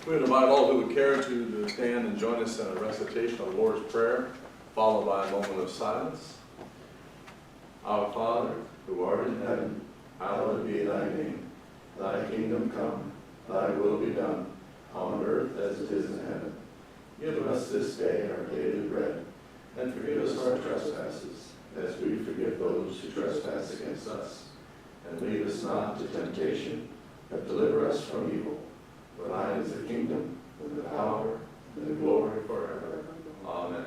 We would invite all who would care to stand and join us in a recitation of the Lord's Prayer, followed by a moment of silence. Our Father, who art in heaven, hallowed be thy name. Thy kingdom come, thy will be done, on earth as it is in heaven. Give us this day our daily bread, and forgive us our trespasses, as we forgive those who trespass against us. And lead us not to temptation, but deliver us from evil. For thine is the kingdom, and the power, and the glory forever. Amen.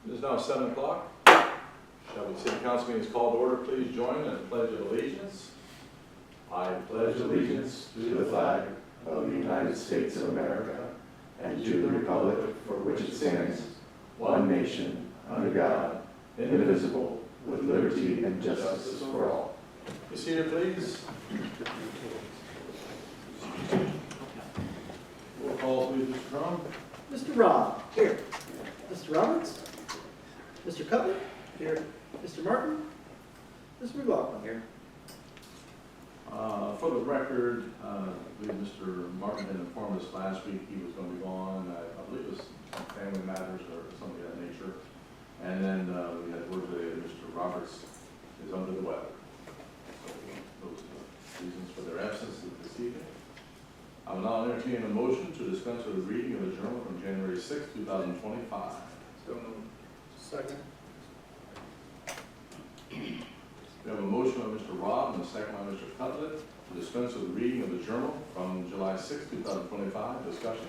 It is now 7 o'clock. Shelby City Council meeting is called to order. Please join in the Pledge of Allegiance. I pledge allegiance to the flag of the United States of America and to the republic for which it stands, one nation, under God, indivisible, with liberty and justice for all. Be seated, please. Roll call, please, Mr. Crum. Mr. Robb. Here. Mr. Roberts. Mr. Cutler. Here. Mr. Martin. Mr. McLaughlin. Here. For the record, I believe Mr. Martin had informed us last week he was going to be gone. I believe it was some family matters or something of that nature. And then we had word today that Mr. Roberts is under the weather. So those are the reasons for their absence this evening. I will now entertain a motion to dispense with the reading of the journal from January 6, 2025. So moved. Second. We have a motion by Mr. Robb and a second by Mr. Cutler to dispense with the reading of the journal from July 6, 2025. Discussion.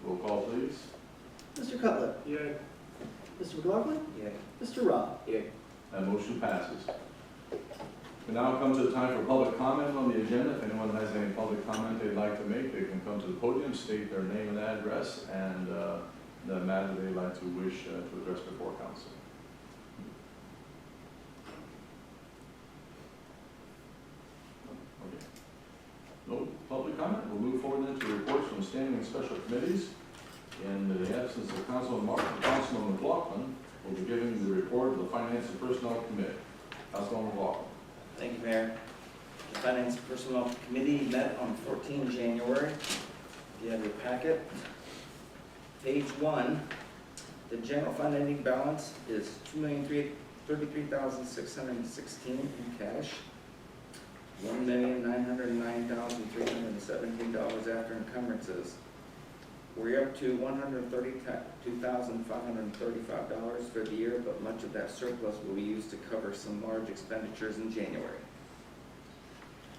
Roll call, please. Mr. Cutler. Yay. Mr. McLaughlin. Yay. Mr. Robb. Yay. That motion passes. We now come to the time for public comment on the agenda. If anyone has any public comment they'd like to make, they can come to the podium, state their name and address, and the matter they'd like to wish to address before council. Okay. No public comment. We'll move forward then to reports from standing and special committees. In the absence of Councilman Martin, Councilman McLaughlin will be giving the report of the Finance and Personnel Committee. Councilman McLaughlin. Thank you, Mayor. The Finance and Personnel Committee met on 14 January. If you have your packet, page 1, the general fund ending balance is $2,033,616 in cash, $1,909,317 after encumbrances. We're up to $132,535 for the year, but much of that surplus will be used to cover some large expenditures in January.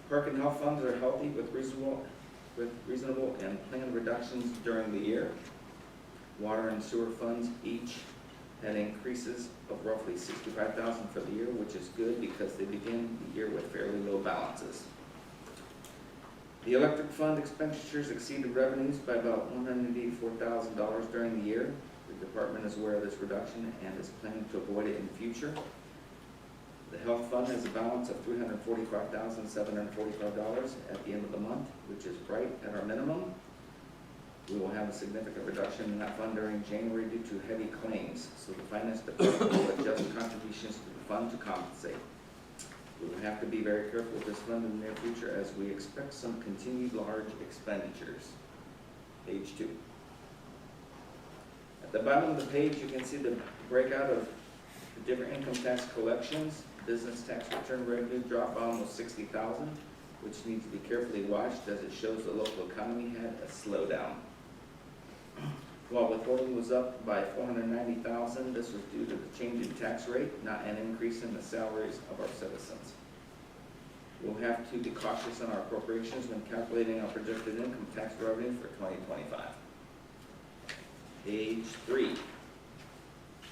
Park and health funds are healthy with reasonable and planned reductions during the year. Water and sewer funds each had increases of roughly $65,000 for the year, which is good because they begin the year with fairly low balances. The electric fund expenditures exceeded revenues by about $184,000 during the year. The department is aware of this reduction and is planning to avoid it in the future. The health fund has a balance of $345,745 at the end of the month, which is right at our minimum. We will have a significant reduction in that fund during January due to heavy claims, so the finance department will adjust contributions to the fund to compensate. We will have to be very careful with this fund in the near future as we expect some continued large expenditures. Page 2. At the bottom of the page, you can see the breakout of the different income tax collections. Business tax return revenue dropped by almost $60,000, which needs to be carefully watched as it shows the local economy had a slowdown. While withholding was up by $490,000, this was due to the change in tax rate, not an increase in the salaries of our citizens. We'll have to be cautious on our appropriations when calculating our projected income tax revenue for 2025. Page 3.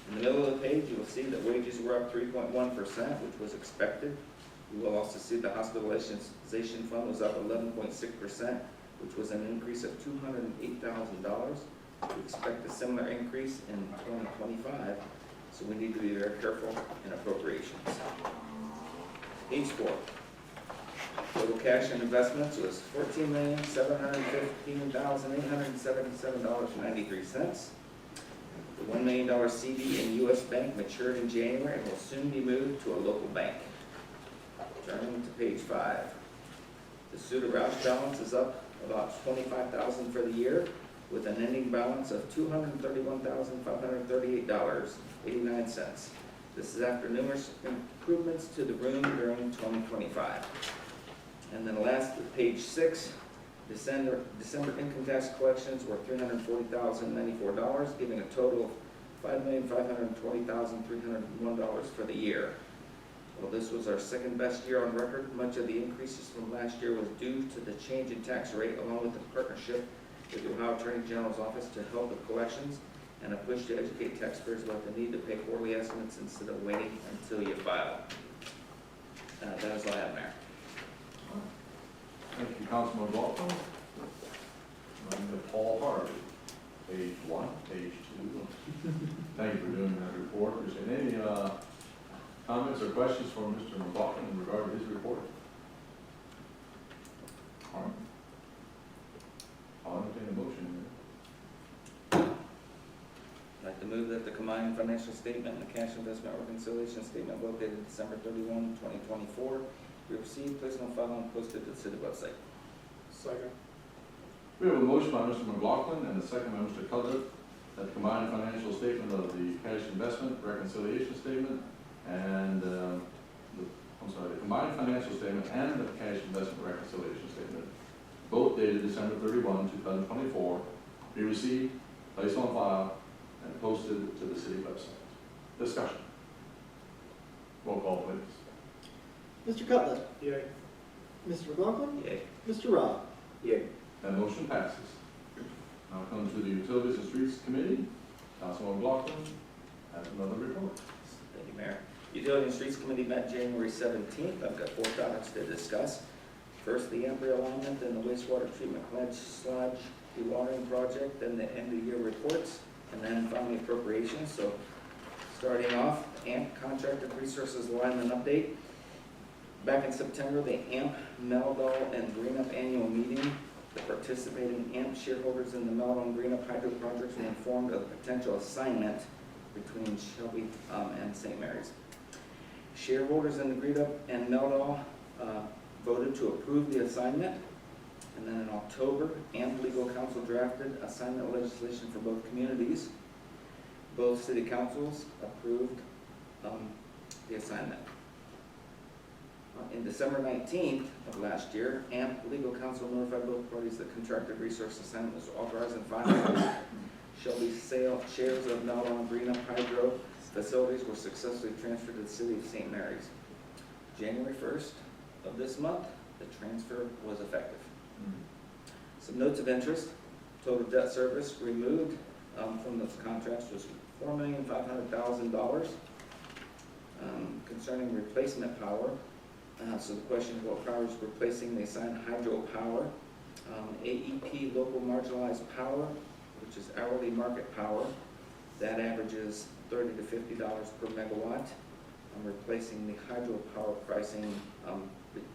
In the middle of the page, you will see that wages were up 3.1%, which was expected. You will also see the hospitalization fund was up 11.6%, which was an increase of $208,000. We expect a similar increase in 2025, so we need to be very careful in appropriations. Page 4. Total cash and investments was $14,715,877.93. The $1 million CD in U.S. Bank matured in January and will soon be moved to a local bank. Turning to page 5. The Suda Roush balance is up about $25,000 for the year, with an ending balance of $231,538.89. This is after numerous improvements to the room during 2025. And then last, page 6, December income tax collections were $340,094, giving a total of $5,520,301 for the year. Well, this was our second best year on record. Much of the increases from last year was due to the change in tax rate, along with the partnership with the Ohio Attorney General's office to help with collections, and a push to educate taxpayers about the need to pay quarterly estimates instead of waiting until you file. That is all I have, Mayor. Thank you, Councilman McLaughlin. I'm to Paul Harvey, page 1, page 2. Thank you for doing that report. Is there any comments or questions for Mr. McLaughlin in regard to his report? All right. I'll entertain a motion I'd like to move that the combined financial statement and the cash investment reconciliation statement located December 31, 2024 be received, placed on file, and posted to the city website. Second. We have a motion by Mr. McLaughlin and a second by Mr. Cutler that the combined financial statement of the cash investment reconciliation statement and the combined financial statement and the cash investment reconciliation statement, both dated December 31, 2024, be received, placed on file, and posted to the city website. Discussion. Roll call, please. Mr. Cutler. Yay. Mr. McLaughlin. Yay. Mr. Rob. Yay. That motion passes. Now come to the Utilities and Streets Committee. Councilman McLaughlin has another report. Thank you, Mayor. Utility and Streets Committee met January 17th. I've got 4 topics to discuss. First, the AMP realignment and the wastewater treatment plant sludge dewatering project, then the end-of-year reports, and then finally appropriations. So starting off, AMP contracted resources alignment update. Back in September, the AMP, Meldal, and Greenup annual meeting, the participating AMP shareholders in the Meldal and Greenup hydro projects were informed of the potential assignment between Shelby and St. Mary's. Shareholders in the Greenup and Meldal voted to approve the assignment. And then in October, AMP legal counsel drafted assignment legislation for both communities. Both city councils approved the assignment. In December 19th of last year, AMP legal counsel notified both parties that contracted resource assignment was authorized and finalized. Shelby's shares of Meldal and Greenup hydro facilities were successfully transferred to the city of St. Mary's. January 1st of this month, the transfer was effective. Some notes of interest: total debt service removed from those contracts was $4,500,000. Concerning replacement power, so the question is what power is replacing the assigned hydro power. AEP local marginalized power, which is hourly market power, that averages $30 to $50 per megawatt. Replacing the hydro power pricing,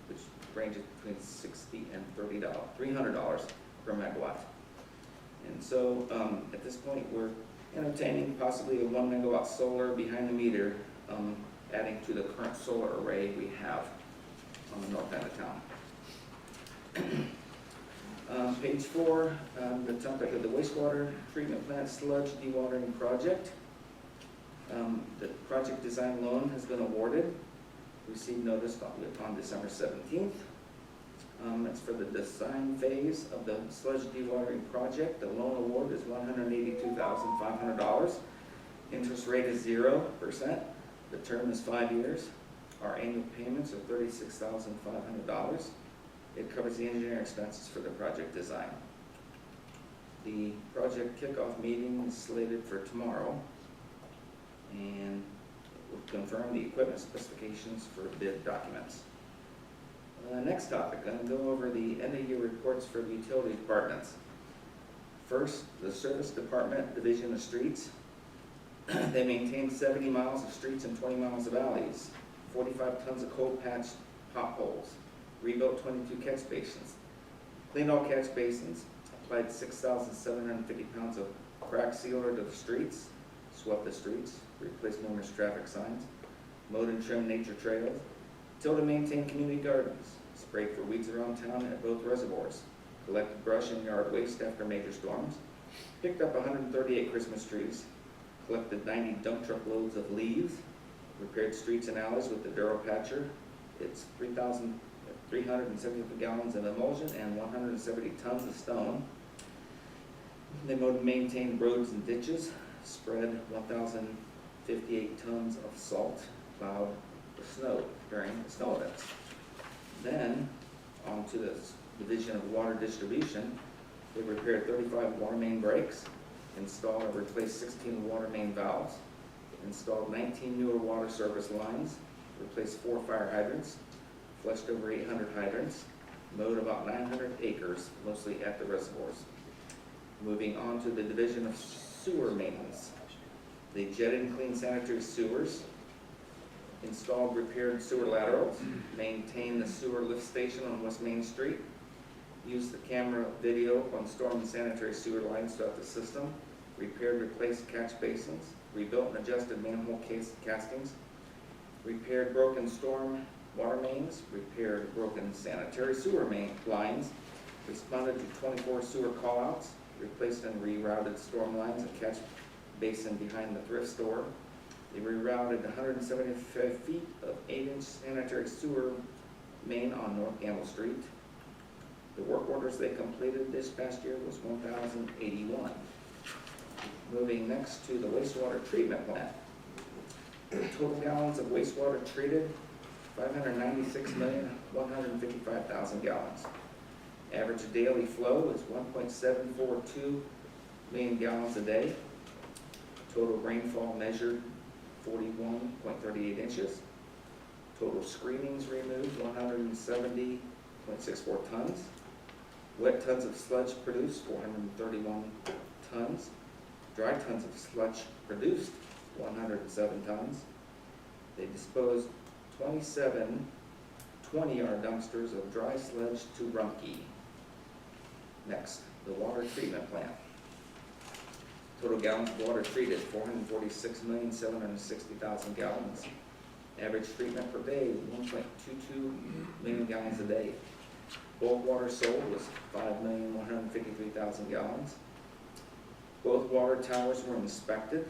which ranges between $60 and $300 per megawatt. And so at this point, we're entertaining possibly a 1 megawatt solar behind the meter, adding to the current solar array we have on the north end of town. Page 4, the topic of the wastewater treatment plant sludge dewatering project. The project design loan has been awarded. Received notice on December 17th. It's for the design phase of the sludge dewatering project. The loan award is $182,500. Interest rate is 0%. The term is 5 years. Our annual payments are $36,500. It covers the engineering expenses for the project design. The project kickoff meeting is slated for tomorrow, and we'll confirm the equipment specifications for bid documents. Next topic, I'm going to go over the end-of-year reports for the utility departments. First, the Service Department Division of Streets. They maintained 70 miles of streets and 20 miles of alleys, 45 tons of cold patched potholes, rebuilt 22 catch basins, cleaned all catch basins, applied 6,750 pounds of crack sealer to the streets, swept the streets, replaced numerous traffic signs, mowed and trimmed nature trails, tilled and maintained community gardens, sprayed for weeds around town at both reservoirs, collected brush and yard waste after major storms, picked up 138 Christmas trees, collected 90 dump truck loads of leaves, repaired streets and alleys with the Duro Patcher. It's 3,370 gallons of emulsion and 170 tons of stone. They mowed and maintained roads and ditches, spread 1,058 tons of salt, plowed the snow during the snow events. Then, on to the Division of Water Distribution, they repaired 35 water main breaks, installed or replaced 16 water main valves, installed 19 newer water service lines, replaced 4 fire hydrants, flushed over 800 hydrants, mowed about 900 acres, mostly at the reservoirs. Moving on to the Division of Sewer Maintenance. They jetted and cleaned sanitary sewers, installed repaired sewer laterals, maintained the sewer lift station on West Main Street, used the camera video on storm and sanitary sewer lines throughout the system, repaired, replaced catch basins, rebuilt and adjusted manhole castings, repaired broken storm water mains, repaired broken sanitary sewer main lines, responded to 24 sewer callouts, replaced and rerouted storm lines and catch basin behind the thrift store. They rerouted 175 feet of 8-inch sanitary sewer main on North Gamble Street. The work orders they completed this past year was 1,081. Moving next to the wastewater treatment plant. Total gallons of wastewater treated, 596,155,000 gallons. Average daily flow is 1.742 million gallons a day. Total rainfall measured 41.38 inches. Total screenings removed 170.64 tons. Wet tons of sludge produced 431 tons. Dry tons of sludge produced 107 tons. They disposed 27 20-yard dumpsters of dry sludge to Rumpke. Next, the water treatment plant. Total gallons of water treated, 446,760,000 gallons. Average treatment per day, 1.22 million gallons a day. Bulk water sold was 5,153,000 gallons. Both water towers were inspected,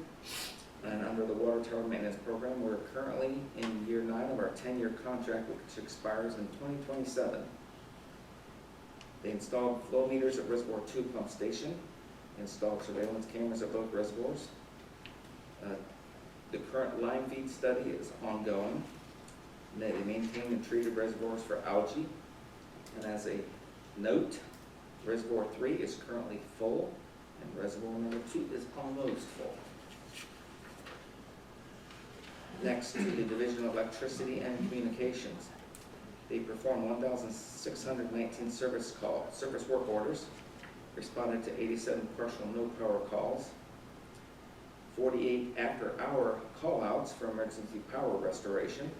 and under the water tower maintenance program, we're currently in year 9 of our 10-year contract, which expires in 2027. They installed flow meters at Reservoir 2 pump station, installed surveillance cameras at both reservoirs. The current line feed study is ongoing. They maintain and treated reservoirs for algae. And as a note, Reservoir 3 is currently full, and Reservoir number 2 is almost full. Next, to the Division of Electricity and Communications. They performed 1,619 service work orders, responded to 87 partial no power calls, 48 after-hour call-outs for emergency power restoration,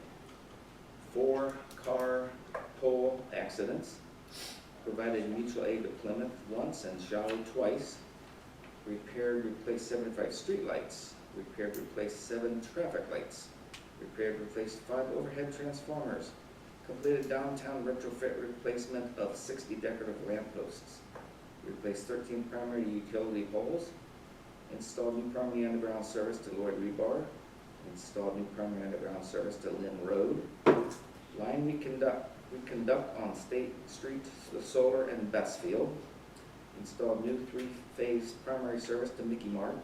4 car pole accidents, provided mutual aid to Plymouth once and Shelby twice, repaired, replaced 75 street lights, repaired, replaced 7 traffic lights, repaired, replaced 5 overhead transformers, completed downtown retrofit replacement of 60 decorative lampposts, replaced 13 primary utility poles, installed new primary underground service to Lloyd Rebar, installed new primary underground service to Lynn Road, line reconduct on State Street, the Solar and Bestfield, installed new 3-phase primary service to Mickey Mart,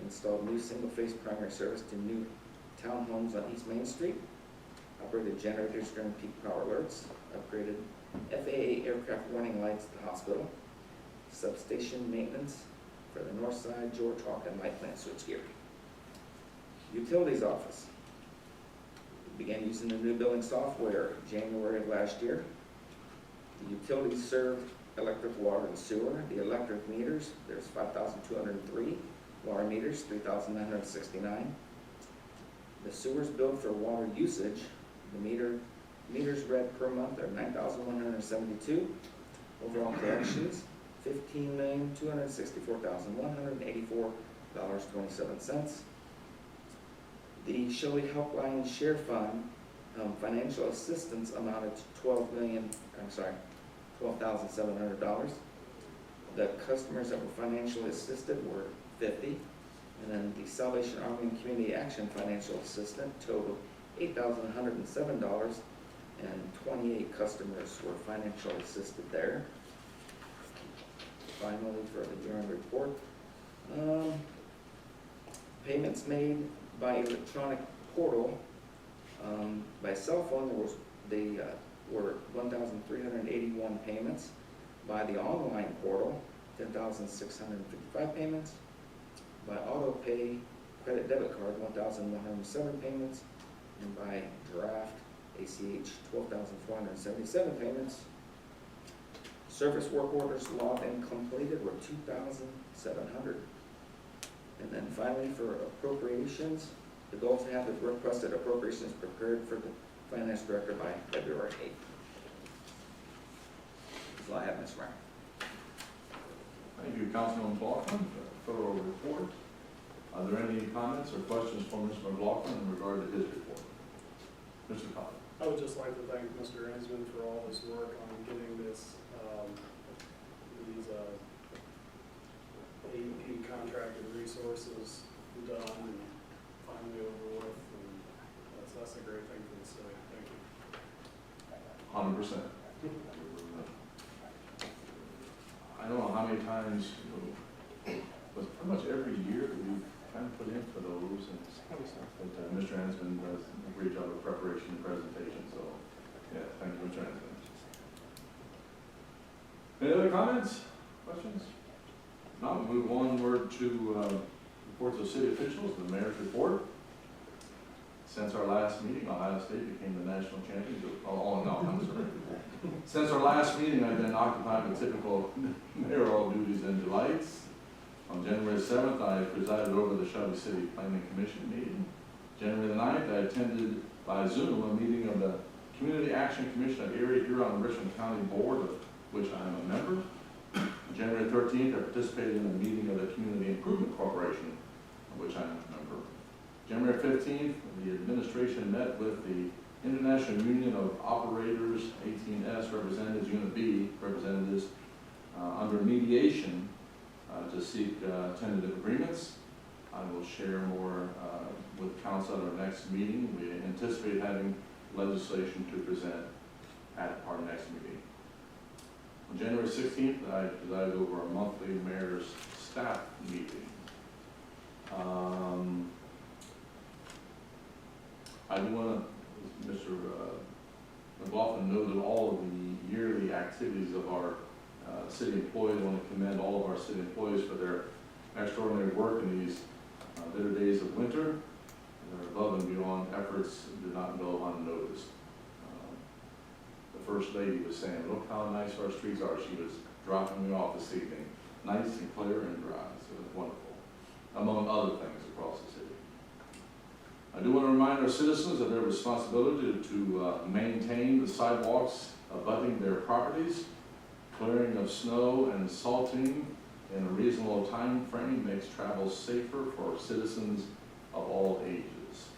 installed new single-phase primary service to new townhomes on East Main Street, operated generators during peak power alerts, upgraded FAA aircraft warning lights at the hospital, substation maintenance for the North Side, George Hawk, and Light Plant switchgear. Utilities office. We began using the new billing software January of last year. The utilities served electric, water, and sewer. The electric meters, there's 5,203. Water meters, 3,969. The sewers billed for water usage, the meters read per month are 9,172. Overall collections, $15,264,184.27. The Shelby Helpline Share Fund financial assistance amounted to $12,700. The customers that were financially assisted were 50. And then the Salvation Army and Community Action Financial Assistant totaled $8,107, and 28 customers were financially assisted there. Finally, for the year-end report, payments made by electronic portal, by cell phone, were 1,381 payments. By the online portal, 10,655 payments. By auto pay, credit debit card, 1,107 payments. And by draft, ACH, 12,477 payments. Service work orders logged and completed were 2,700. And then finally, for appropriations, the goal is to have the requested appropriations prepared for the finance director by February 8th. That's all I have, Mr. Mayor. Thank you, Councilman McLaughlin, for the thorough report. Are there any comments or questions for Mr. McLaughlin in regard to his report? Mr. Cobb. I would just like to thank Mr. Ensman for all his work on getting these AEP contracted resources done and finally over with, and that's a great thing for the city. Thank you. 100%. I don't know how many times, but pretty much every year that we kind of put in for those, and but Mr. Ansman does a great job of preparation and presentation, so yeah, thank you, Mr. Ansman. Any other comments, questions? Now we move onward to reports of city officials, the mayor's report. Since our last meeting, Ohio State became the national champions. Oh no, I'm sorry. Since our last meeting, I've been occupied with typical mayoral duties and delights. On January 7th, I presided over the Shelby City Planning Commission meeting. January the 9th, I attended by Zoom a meeting of the Community Action Commission of Erie here on the Richmond County Board, of which I am a member. January 13th, I participated in a meeting of the Community Improvement Corporation, of which I am a member. January 15th, the administration met with the International Union of Operators, 18S representatives, Unit B representatives, under mediation to seek tentative agreements. I will share more with council at our next meeting. We anticipate having legislation to present at our next meeting. On January 16th, I presided over our monthly mayor's staff meeting. I do want to, Mr. McLaughlin noted all of the yearly activities of our city employees. I want to commend all of our city employees for their extraordinary work in these bitter days of winter. Their above and beyond efforts did not go unnoticed. The First Lady was saying, look how nice our streets are. She was dropping me off this evening. Nice and clear and dry. So it was wonderful, among other things across the city. I do want to remind our citizens of their responsibility to maintain the sidewalks abutting their properties. Clearing of snow and salting in a reasonable time frame makes travel safer for citizens of all ages.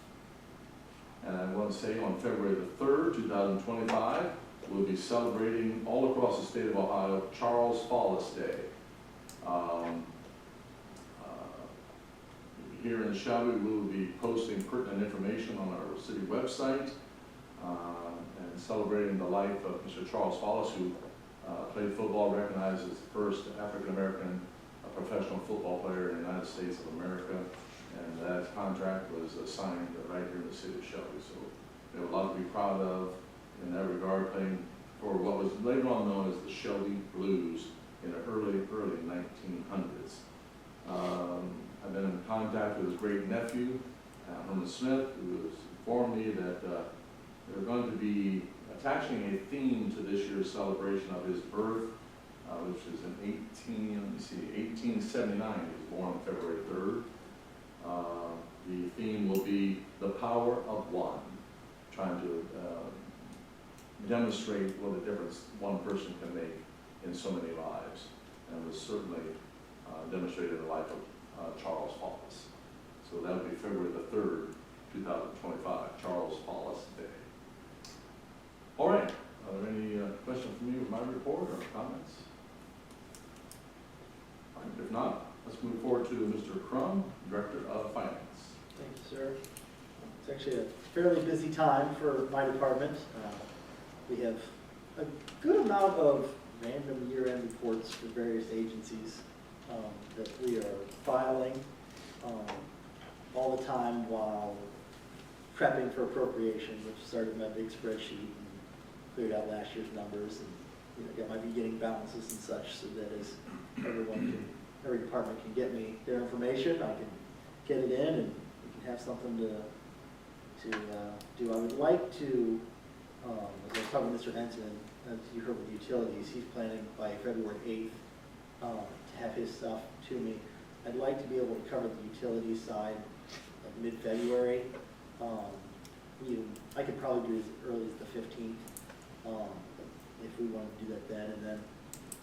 And I want to say on February the 3rd, 2025, we'll be celebrating all across the state of Ohio Charles Follis Day. Here in Shelby, we will be posting pertinent information on our city website and celebrating the life of Mr. Charles Follis, who played football, recognized as the first African-American professional football player in the United States of America. And that contract was signed right here in the city of Shelby. So we have a lot to be proud of in that regard, playing for what was later on known as the Shelby Blues in the early 1900s. I've been in contact with his great nephew, Herman Smith, who has informed me that they're going to be attaching a theme to this year's celebration of his birth which is in 1879. He was born on February 3rd. The theme will be the power of one, trying to demonstrate what a difference one person can make in so many lives, and was certainly demonstrated in the life of Charles Hollis. So that would be February the 3rd, 2025, Charles Hollis Day. All right, are there any questions from you with my report or comments? All right, if not, let's move forward to Mr. Crum, Director of Finance. Thank you, sir. It's actually a fairly busy time for my department. We have a good amount of random year-end reports for various agencies that we are filing all the time while prepping for appropriation, which started my big spreadsheet and cleared out last year's numbers, and got my beginning balances and such, so that as every department can get me their information, I can get it in, and we can have something to do. I would like to, as I was talking to Mr. Henson, as you heard with utilities, he's planning by February 8th to have his stuff to me. I'd like to be able to cover the utility side like mid-February. I could probably do as early as the 15th if we want to do that then. And then,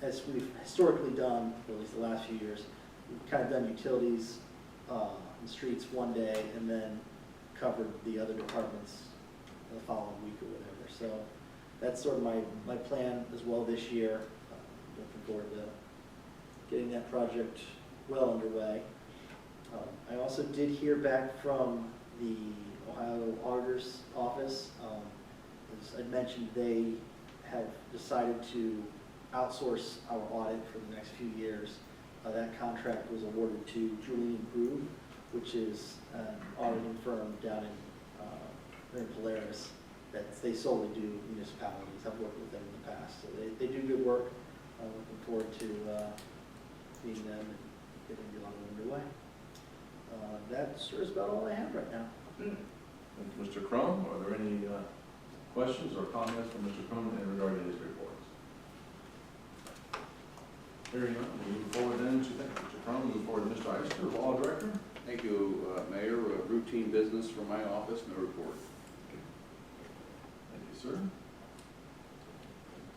as we've historically done, or at least the last few years, we've kind of done utilities and streets one day and then covered the other departments the following week or whatever. So that's sort of my plan as well this year. Looking forward to getting that project well underway. I also did hear back from the Ohio Auditor's Office. As I mentioned, they have decided to outsource our audit for the next few years. That contract was awarded to Julian Groove, which is an auditing firm down in Polaris that they solely do municipalities. I've worked with them in the past, so they do good work. I'm looking forward to meeting them and getting the audit underway. That sure is about all I have right now. Thank you, Mr. Crum. Are there any questions or comments from Mr. Crum in regard to his reports? Hearing none, we move forward then to Mr. Crum. Move forward to Mr. Eister, Law Director. Thank you, Mayor. Routine business from my office, no report. Thank you, sir.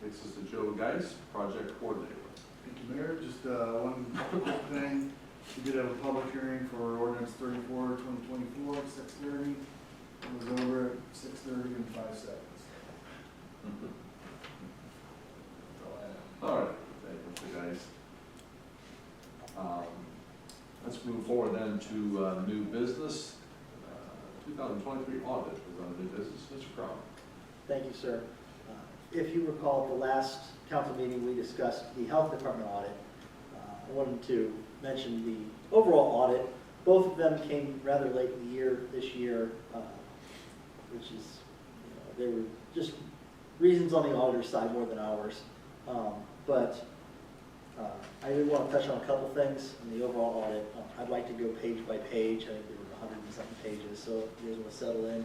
Takes us to Joe Geis, Project Coordinator. Thank you, Mayor. Just one quick thing. We did have a public hearing for ordinance 34, 2024, 6:30. It was over at 6:30 and 5 seconds. All right, thank you, Mr. Geis. Let's move forward then to new business. 2023 audit is on new business. Mr. Crum. Thank you, sir. If you recall, at the last council meeting, we discussed the health department audit. I wanted to mention the overall audit. Both of them came rather late in the year this year, which is, they were just reasons on the auditor's side more than ours. But I did want to touch on a couple things in the overall audit. I'd like to go page by page. I think there were 100 and something pages, so if you guys want to settle in.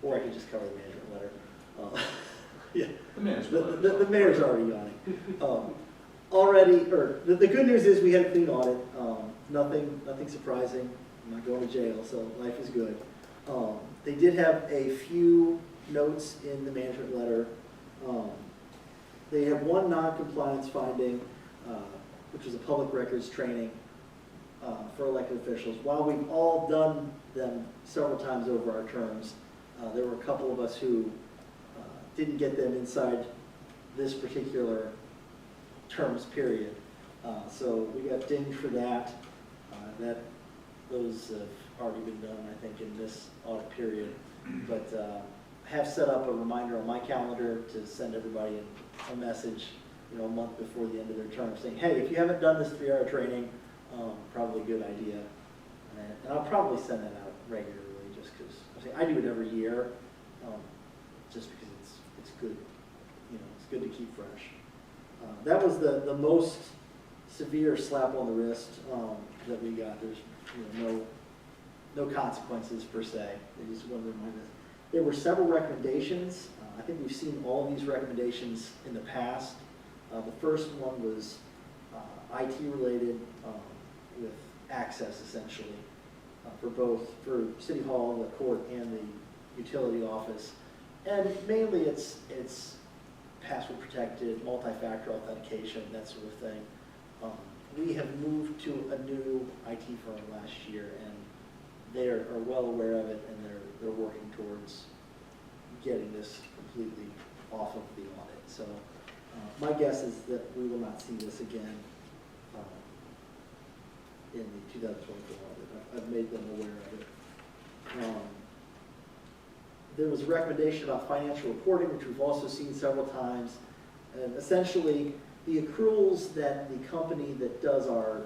Or I could just cover the management letter. Yeah, the mayor's already yawning. The good news is we had a clean audit. Nothing surprising. I'm not going to jail, so life is good. They did have a few notes in the management letter. They have one non-compliance finding, which was a public records training for elected officials. While we've all done them several times over our terms, there were a couple of us who didn't get them inside this particular terms period. So we got dinged for that. Those have already been done, I think, in this audit period. But I have set up a reminder on my calendar to send everybody a message, a month before the end of their term, saying, hey, if you haven't done this 3-hour training, probably a good idea. And I'll probably send that out regularly, just because I do it every year, just because it's good. It's good to keep fresh. That was the most severe slap on the wrist that we got. There's no consequences per se. They just wanted to remind us. There were several recommendations. I think we've seen all of these recommendations in the past. The first one was IT related, with access essentially, for City Hall, the court, and the utility office. And mainly it's password protected, multi-factor authentication, that sort of thing. We have moved to a new IT firm last year, and they are well aware of it, and they're working towards getting this completely off of the audit. So my guess is that we will not see this again in the 2024 audit. I've made them aware of it. There was a recommendation about financial reporting, which we've also seen several times. And essentially, the accruals that the company that does our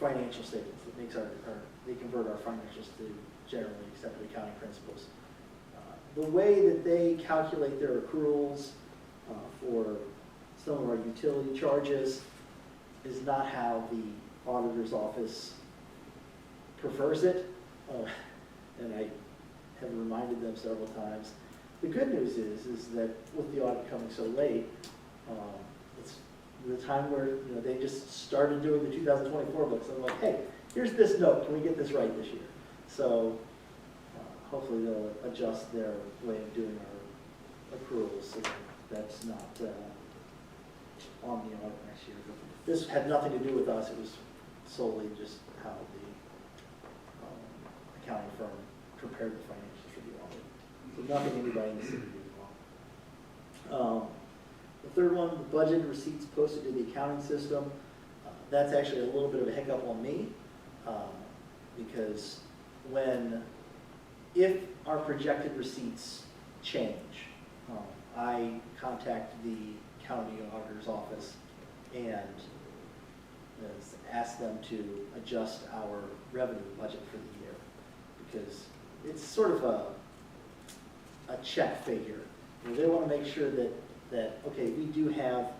financial statements, that makes they convert our financials to generally accepted accounting principles. The way that they calculate their accruals for some of our utility charges is not how the auditor's office prefers it. And I have reminded them several times. The good news is that with the audit coming so late, it's the time where they just started doing the 2024 books. I'm like, hey, here's this note. Can we get this right this year? So hopefully they'll adjust their way of doing our accruals so that that's not on the audit next year. But this had nothing to do with us. It was solely just how the accounting firm prepared the financials for the audit. So nothing anybody in the city did wrong. The third one, the budget receipts posted to the accounting system. That's actually a little bit of a hiccup on me because if our projected receipts change, I contact the county auditor's office and ask them to adjust our revenue budget for the year because it's sort of a check figure. They want to make sure that okay, we do have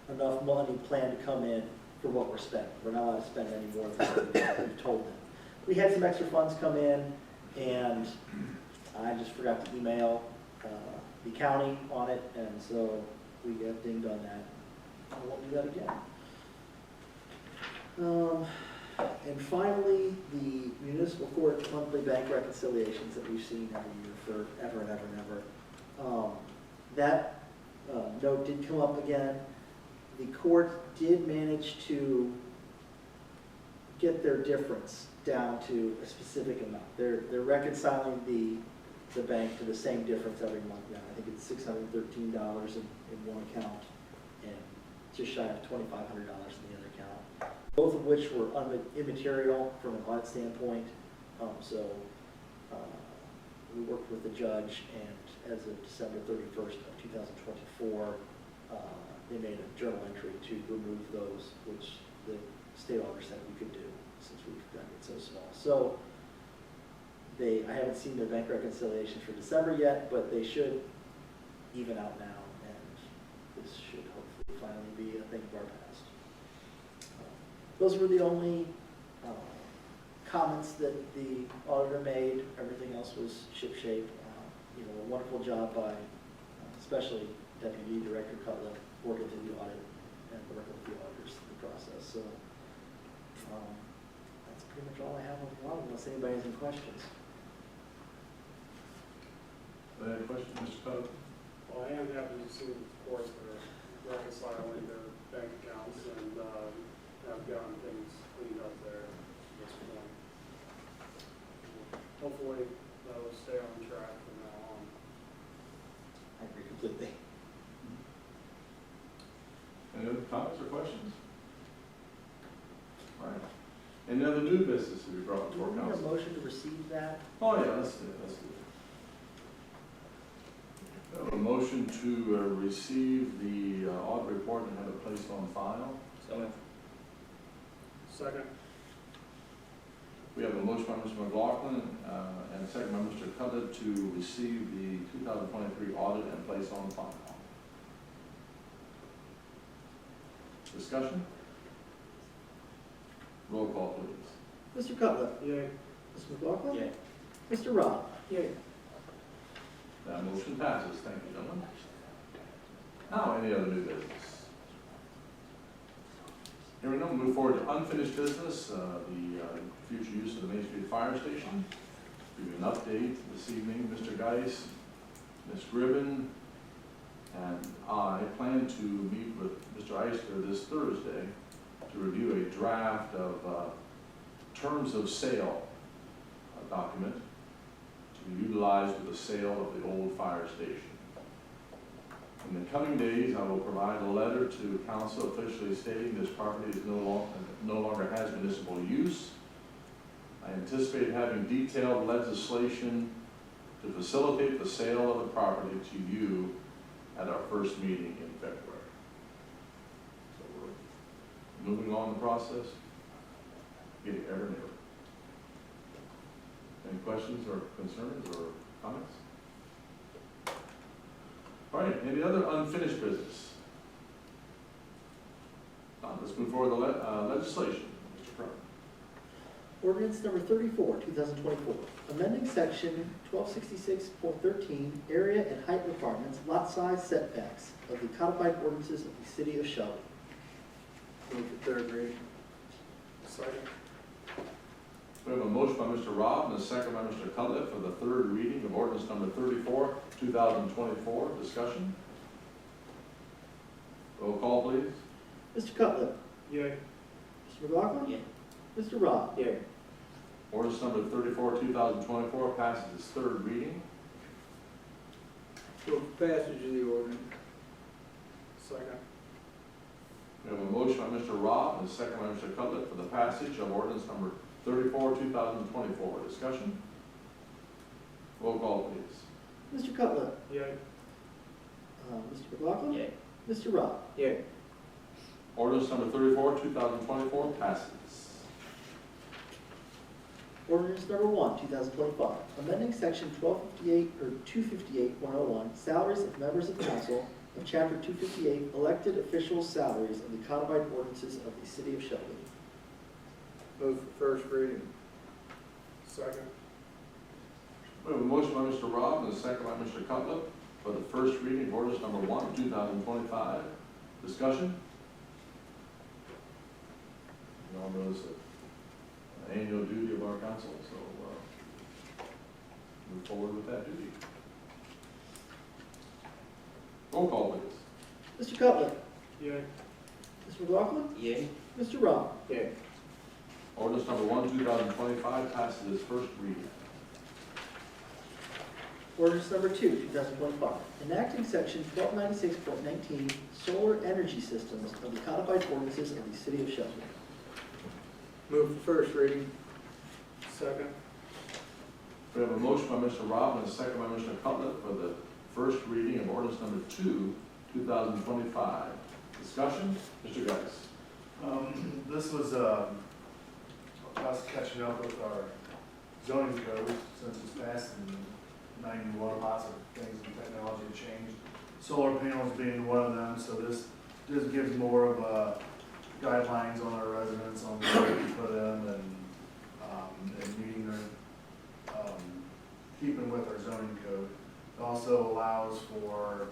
enough money planned to come in for what we're spending. We're not allowed to spend any more than we've told them. We had some extra funds come in, and I just forgot to email the county on it, and so we got dinged on that. I won't do that again. And finally, the municipal court monthly bank reconciliations that we've seen every year forever and ever and ever. That note did come up again. The court did manage to get their difference down to a specific amount. They're reconciling the bank to the same difference every month now. I think it's $613 in one account and just shy of $2,500 in the other account. Both of which were immaterial from an audit standpoint. We worked with the judge, and as of December 31st of 2024, they made a journal entry to remove those, which the state auditor said we could do since we've done it so small. So I haven't seen their bank reconciliations for December yet, but they should even out now, and this should hopefully finally be a thing of our past. Those were the only comments that the auditor made. Everything else was shipshape. A wonderful job by especially Deputy Director Cutler working through the audit and working with the auditors through the process. So that's pretty much all I have on the audit, unless anybody has any questions. Any questions, Mr. Coe? Well, I am happy to see, of course, they're reconciling their bank accounts and have gotten things cleaned up there at this point. Hopefully, that will stay on track from now on. I agree completely. Any other comments or questions? All right. Any other new business to be brought Do to our we need a council? motion to receive that? Oh, yeah, let's do it. A motion to receive the audit report and have it placed on file. So moved. Second. We have a motion by Mr. McLaughlin and a second by Mr. Cutler to receive the 2023 audit and place on file. Discussion? Roll call, please. Mr. Cutler? Yay. Mr. McLaughlin? Yay. Mr. Rob? Yay. That motion passes. Thank you, gentlemen. Now, any other new business? Hearing none, we'll move forward to unfinished business, the future use of the Main Street Fire Station. Give you an update this evening. Mr. Geis, Ms. Gribben, and I plan to meet with Mr. Eisler this Thursday to review a draft of terms of sale document to be utilized with the sale of the old fire station. In the coming days, I will provide a letter to council officially stating this property is no longer has municipal use. I anticipate having detailed legislation to facilitate the sale of the property to you at our first meeting in February. So we're moving on the process, getting ever nearer. Any questions or concerns or comments? All right, any other unfinished business? Let's move forward to legislation. Mr. Crum. Ordinance number 34, 2024, amending section 1266.13, area and height requirements, lot size setbacks of the codified ordinances of the city of Shelby. Move for third reading. Second. We have a motion by Mr. Robb and a second by Mr. Cutler for the third reading of ordinance number 34, 2024. Discussion? Roll call, please. Mr. Cutler. Yay. Mr. McLaughlin. Yay. Mr. Robb. Yay. Ordinance number 34, 2024 passes its third reading. Move passage of the ordinance. Second. We have a motion by Mr. Robb and a second by Mr. Cutler for the passage of ordinance number 34, 2024. Discussion? Roll call, please. Mr. Cutler. Yay. Mr. McLaughlin. Yay. Mr. Robb. Yay. Ordinance number 34, 2024 passes. Ordinance number 1, 2025, amending section 1258 or 258.101, salaries of members of council of chapter 258, elected officials' salaries of the codified ordinances of the city of Shelby. Move for first reading. Second. We have a motion by Mr. Robb and a second by Mr. Cutler for the first reading of ordinance number 1, 2025. Discussion? You all know this is an annual duty of our council, so move forward with that duty. Roll call, please. Mr. Cutler. Yay. Mr. McLaughlin. Yay. Mr. Robb. Yay. Ordinance number 1, 2025 passes its first reading. Ordinance number 2, 2025, enacting section 1296.19, solar energy systems of the codified ordinances of the city of Shelby. Move for first reading. Second. We have a motion by Mr. Robb and a second by Mr. Cutler for the first reading of ordinance number 2, 2025. Discussion? Mr. Geis. This was us catching up with our zoning code since it's passed in 91. Lots of things in technology have changed. Solar panels being one of them, so this gives more of guidelines on our residents on where we put them and meeting their, keeping with our zoning code. It also allows for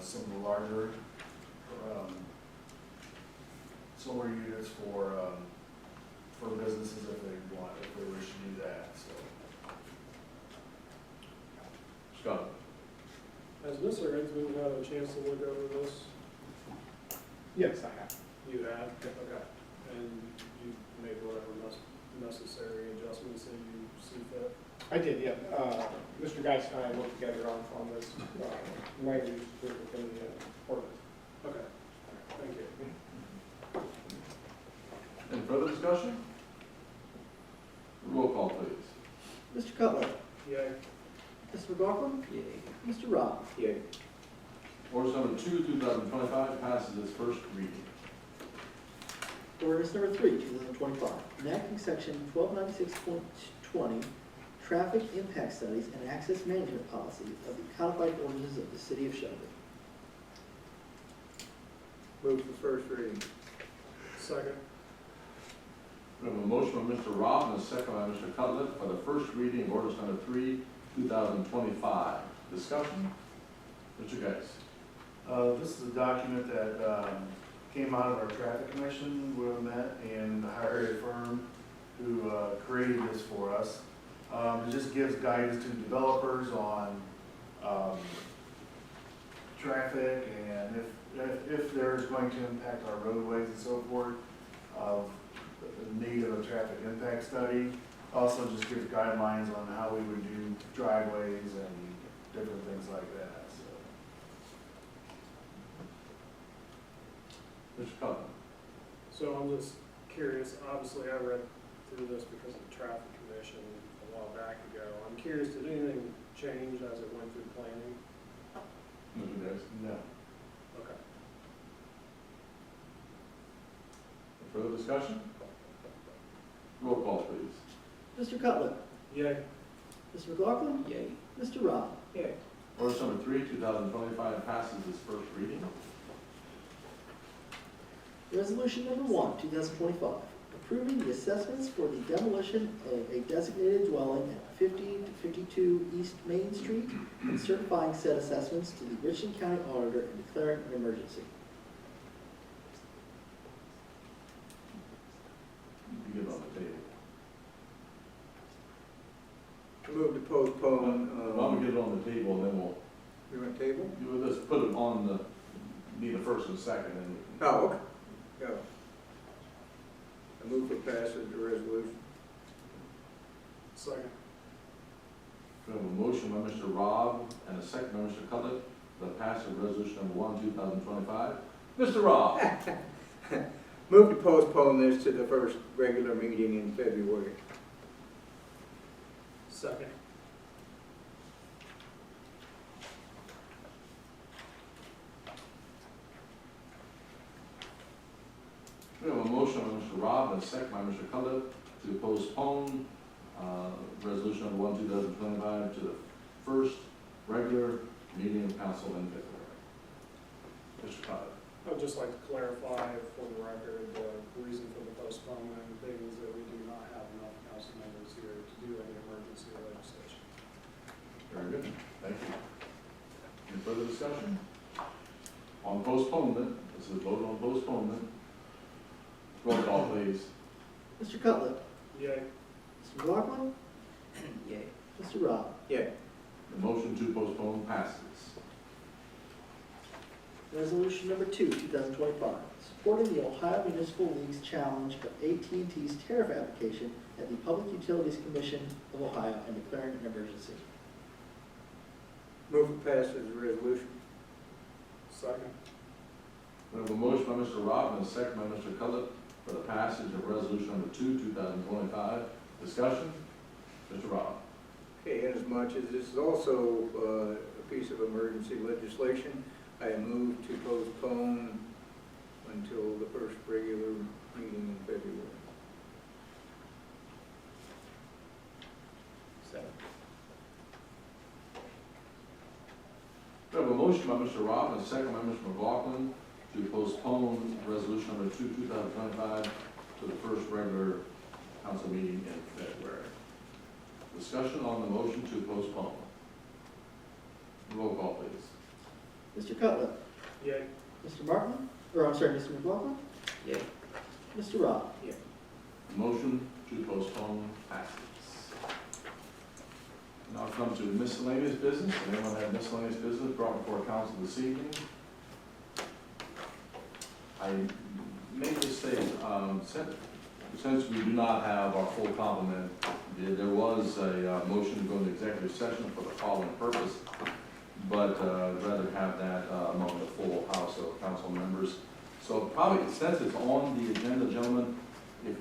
some of the larger solar units for businesses if they wish to do that, so. Scott. Has Mr. Hinsman had a chance to look over this? Yes, I have. You have? Okay. And you made whatever necessary adjustments that you see fit? I did, yeah. Mr. Geis and I worked together on this language within the ordinance. Okay. Thank you. Any further discussion? Roll call, please. Mr. Cutler. Yay. Mr. McLaughlin. Yay. Mr. Robb. Yay. Ordinance number 2, 2025 passes its first reading. Ordinance number 3, 2025, enacting section 1296.20, traffic impact studies and access management policy of the codified ordinances of the city of Shelby. Move for first reading. Second. We have a motion by Mr. Robb and a second by Mr. Cutler for the first reading of ordinance number 3, 2025. Discussion? Mr. Geis. This is a document that came out of our traffic commission, we met and hired a firm who created this for us. It just gives guidance to developers on traffic and if there's going to impact our roadways and so forth, of the need of a traffic impact study. Also just gives guidelines on how we would do driveways and different things like that, so. Mr. Cutler? So I'm just curious, obviously I read through this because of the traffic commission a while back ago. I'm curious, did anything change as it went through planning? Mr. Davis? No. Okay. Further discussion? Roll call, please. Mr. Cutler? Yay. Mr. McLaughlin? Yay. Mr. Rob? Yay. Ordinance number 3, 2025 passes its first reading. Resolution number 1, 2025, approving the assessments for the demolition of a designated dwelling at 50 to 52 East Main Street and certifying said assessments to the Richland County Auditor and declaring an emergency. You get it on the table. Move to postpone, Why don't we get it on the table and then we'll, you want table? you will just put it on the, need a first and second and. Oh, okay, go. I move for passage of the resolution. Second. We have a motion by Mr. Rob and a second by Mr. Cutler, the passage of resolution number 1, 2025. Mr. Rob? Move to postpone this to the first regular meeting in February. Second. We have a motion by Mr. Rob and a second by Mr. Cutler to postpone resolution number 1, 2025 to the first regular meeting of council in February. Mr. Cutler? I would just like to clarify for the record, the reason for the postponement being is that we do not have enough council members here to do any emergency legislation. Very good, thank you. Any further discussion? On postponement, this is a vote on postponement. Roll call, please. Mr. Cutler? Yay. Mr. McLaughlin? Yay. Mr. Rob? Yeah. The motion to postpone passes. Resolution number 2, 2025, supporting the Ohio Municipal League's challenge of AT&T's tariff application at the Public Utilities Commission of Ohio and declaring an emergency. Move for passage of the resolution. Second. We have a motion by Mr. Rob and a second by Mr. Cutler for the passage of resolution number 2, 2025. Discussion? Mr. Rob? Okay, inasmuch as this is also a piece of emergency legislation, I move to postpone until the first regular meeting in February. Second. We have a motion by Mr. Rob and a second by Mr. McLaughlin to postpone resolution number 2, 2025 to the first regular council meeting in February. Discussion on the motion to postpone. Roll call, please. Mr. Cutler? Yay. Mr. Martin? Or, I'm sorry, Mr. McLaughlin? Yay. Mr. Rob? Yeah. Motion to postpone passes. Now come to miscellaneous business. Does anyone have miscellaneous business brought before council this evening? I make this statement, since we do not have our full complement, there was a motion to go into executive session for the following purpose, but I'd rather have that among the full house of council members. So probably, since it's on the agenda, gentlemen,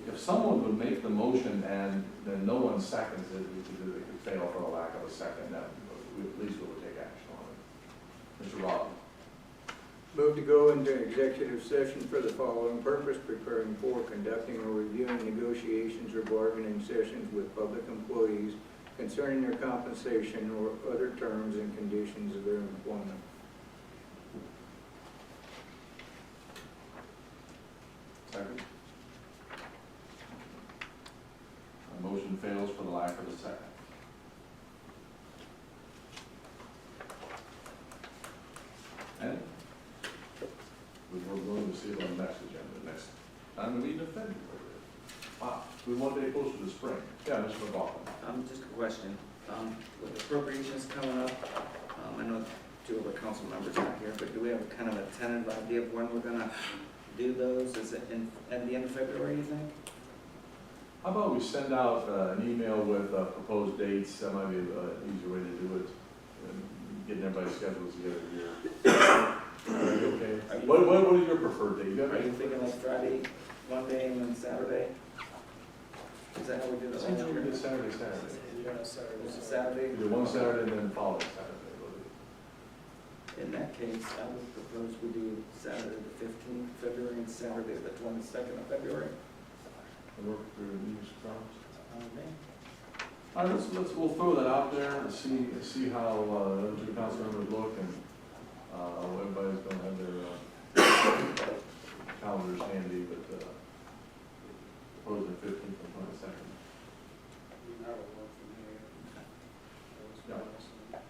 if someone would make the motion and then no one seconds it, it could fail for a lack of a second, then we at least will take action on it. Mr. Rob? Move to go into executive session for the following purpose: preparing for, conducting, or reviewing negotiations or bargaining sessions with public employees concerning their compensation or other terms and conditions of their employment. Second. A motion fails for the lack of a second. And we're going to see it on that. get closer to spring. Yeah, Mr. McLaughlin. Just a question, with appropriations coming up, I know two of our council members aren't here, but do we have kind of a tentative idea of when we're gonna do those? Is it at the end of February, you think? How about we send out an email with proposed dates? That might be an easier way to do it, getting everybody's schedules together here. Are you okay? What is your preferred date? Are you thinking like Friday, one day, and then Saturday? Is that how we do It this? seems like we did Saturday. Yeah, Saturday. Was it Saturday? We did one Saturday and then following Saturday. In that case, I would propose we do Saturday the 15th of February and Saturday the 22nd of February. Work for Mr. Crowns. Okay. All right, we'll throw that out there and see how the two council members look, and everybody's gonna have their calendars handy, but proposing 15th and 22nd. That would work for me. Yeah.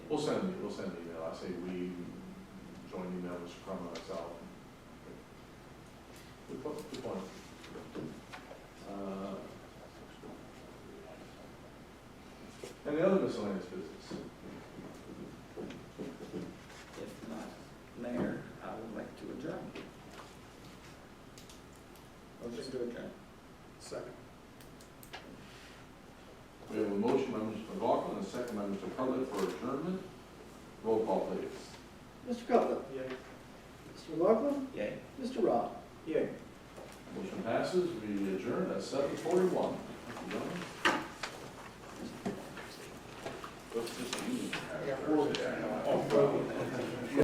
We'll send an email. I say we join email, Mr. Crum and myself. Good point. Any other miscellaneous business? If not, Mayor, I would like to adjourn. Motion to adjourn. Second. We have a motion by Mr. McLaughlin and a second by Mr. Cutler for adjournment. Roll call, please. Mr. Cutler? Yeah. Mr. McLaughlin? Yay. Mr. Rob? Yay. Motion passes. We adjourn at 7:41. Thank you, gentlemen. What's this mean? I got